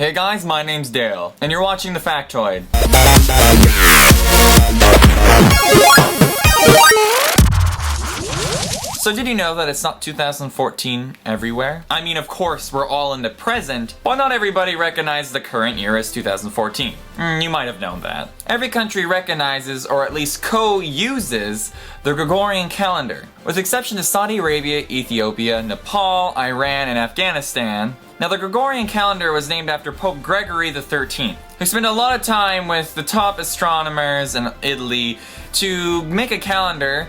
Hey guys, my name's Dale, and you're watching The Factoid. So did you know that it's not 2014 everywhere? I mean, of course, we're all in the present, but not everybody recognizes the current year as 2014. You might have known that. Every country recognizes, or at least co-uses, the Gregorian calendar, with the exception of Saudi Arabia, Ethiopia, Nepal, Iran, and Afghanistan. Now, the Gregorian calendar was named after Pope Gregory XIII, who spent a lot of time with the top astronomers in Italy to make a calendar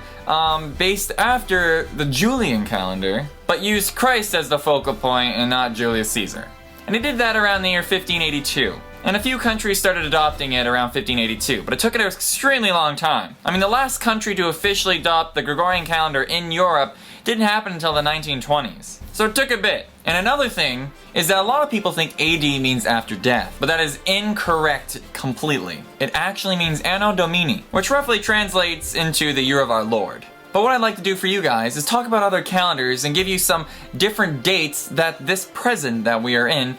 based after the Julian calendar, but used Christ as the focal point and not Julius Caesar. And he did that around the year 1582. And a few countries started adopting it around 1582, but it took an extremely long time. I mean, the last country to officially adopt the Gregorian calendar in Europe didn't happen until the 1920s. So it took a bit. And another thing is that a lot of people think AD means after death, but that is incorrect completely. It actually means Anno Domini, which roughly translates into the year of our Lord. But what I'd like to do for you guys is talk about other calendars and give you some different dates that this present that we are in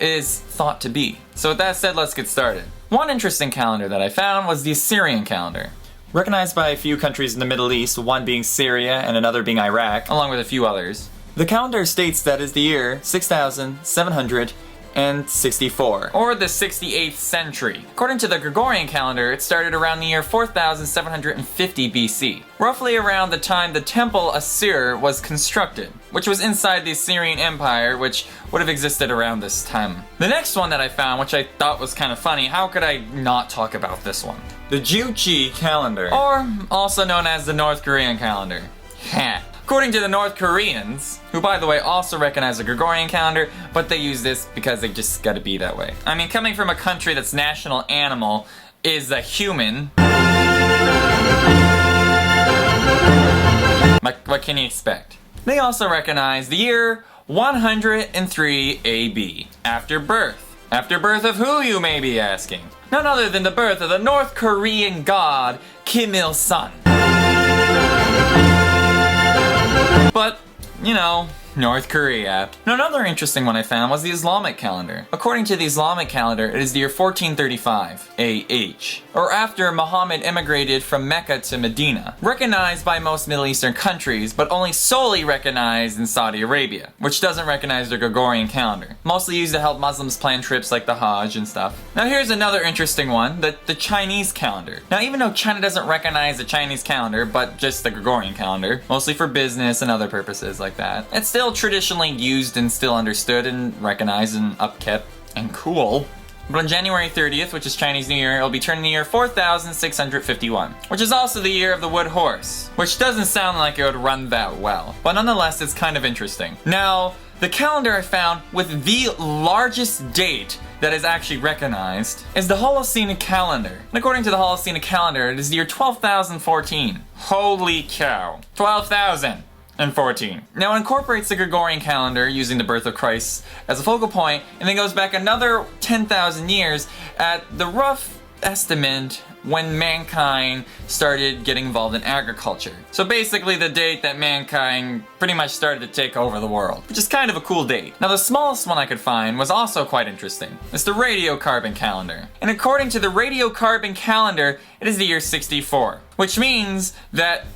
is thought to be. So with that said, let's get started. One interesting calendar that I found was the Syrian calendar. Recognized by a few countries in the Middle East, one being Syria and another being Iraq, along with a few others. The calendar states that is the year 6764, or the 68th century. According to the Gregorian calendar, it started around the year 4750 BC, roughly around the time the Temple Assur was constructed, which was inside the Assyrian Empire, which would have existed around this time. The next one that I found, which I thought was kind of funny, how could I not talk about this one? The Juche calendar, or also known as the North Korean calendar. According to the North Koreans, who by the way also recognize the Gregorian calendar, but they use this because they just gotta be that way. I mean, coming from a country that's national animal is a human. What can you expect? They also recognize the year 103 AB, after birth. After birth of who, you may be asking? None other than the birth of the North Korean god, Kim Il-sung. But, you know, North Korea. Now, another interesting one I found was the Islamic calendar. According to the Islamic calendar, it is the year 1435 AH, or after Muhammad immigrated from Mecca to Medina. Recognized by most Middle Eastern countries, but only solely recognized in Saudi Arabia, which doesn't recognize the Gregorian calendar. Mostly used to help Muslims plan trips like the Hajj and stuff. Now here's another interesting one, the Chinese calendar. Now even though China doesn't recognize the Chinese calendar, but just the Gregorian calendar, mostly for business and other purposes like that, it's still traditionally used and still understood and recognized and upkept and cool. But on January 30th, which is Chinese New Year, it'll be turning the year 4651, which is also the year of the wood horse, which doesn't sound like it would run that well, but nonetheless it's kind of interesting. Now, the calendar I found with the largest date that is actually recognized is the Holocene calendar. And according to the Holocene calendar, it is the year 12,014. Holy cow. 12,014. Now it incorporates the Gregorian calendar using the birth of Christ as a focal point, and then goes back another 10,000 years at the rough estimate when mankind started getting involved in agriculture. So basically the date that mankind pretty much started to take over the world, which is kind of a cool date. Now the smallest one I could find was also quite interesting. It's the Radiocarbon Calendar. And according to the Radiocarbon Calendar, it is the year 64, which means that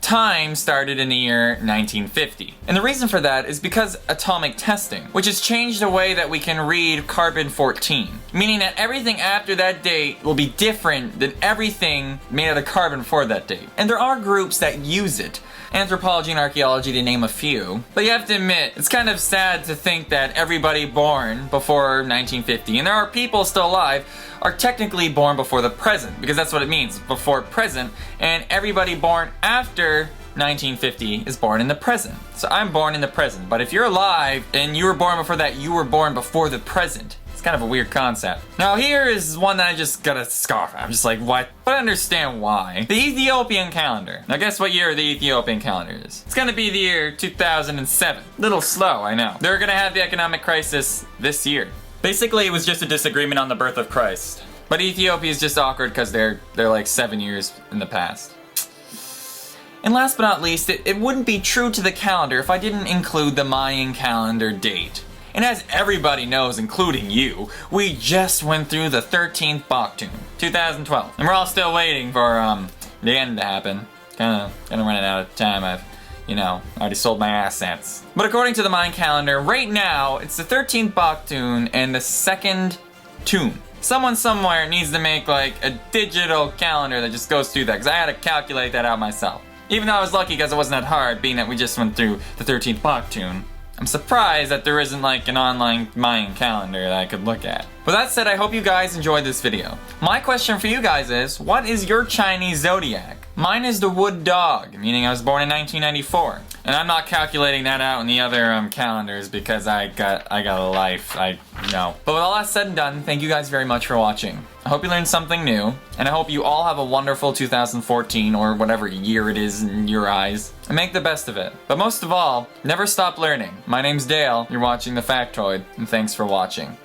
time started in the year 1950. And the reason for that is because atomic testing, which has changed the way that we can read carbon-14, meaning that everything after that date will be different than everything made out of carbon before that date. And there are groups that use it, anthropology and archaeology to name a few, but you have to admit, it's kind of sad to think that everybody born before 1950, and there are people still alive, are technically born before the present, because that's what it means, before present, and everybody born after 1950 is born in the present. So I'm born in the present, but if you're alive and you were born before that, you were born before the present. It's kind of a weird concept. Now here is one that I just gotta scoff at. I'm just like, what? But I understand why. The Ethiopian calendar. Now guess what year the Ethiopian calendar is? It's gonna be the year 2007. Little slow, I know. They're gonna have the economic crisis this year. Basically, it was just a disagreement on the birth of Christ. But Ethiopia is just awkward because they're like 7 years in the past. And last but not least, it wouldn't be true to the calendar if I didn't include the Mayan calendar date. And as everybody knows, including you, we just went through the 13th Baktun, 2012. And we're all still waiting for the end to happen. Kinda running out of time. I've already sold my assets. But according to the Mayan calendar, right now, it's the 13th Baktun and the second tune. Someone somewhere needs to make like a digital calendar that just goes through that, because I had to calculate that out myself. Even though I was lucky because it wasn't that hard, being that we just went through the 13th Baktun. I'm surprised that there isn't like an online Mayan calendar that I could look at. With that said, I hope you guys enjoyed this video. My question for you guys is, what is your Chinese zodiac? Mine is the wood dog, meaning I was born in 1994. And I'm not calculating that out in the other calendars because I got a life, I know. But with all that said and done, thank you guys very much for watching. I hope you learned something new, and I hope you all have a wonderful 2014 or whatever year it is in your eyes, and make the best of it. But most of all, never stop learning. My name's Dale, you're watching The Factoid, and thanks for watching.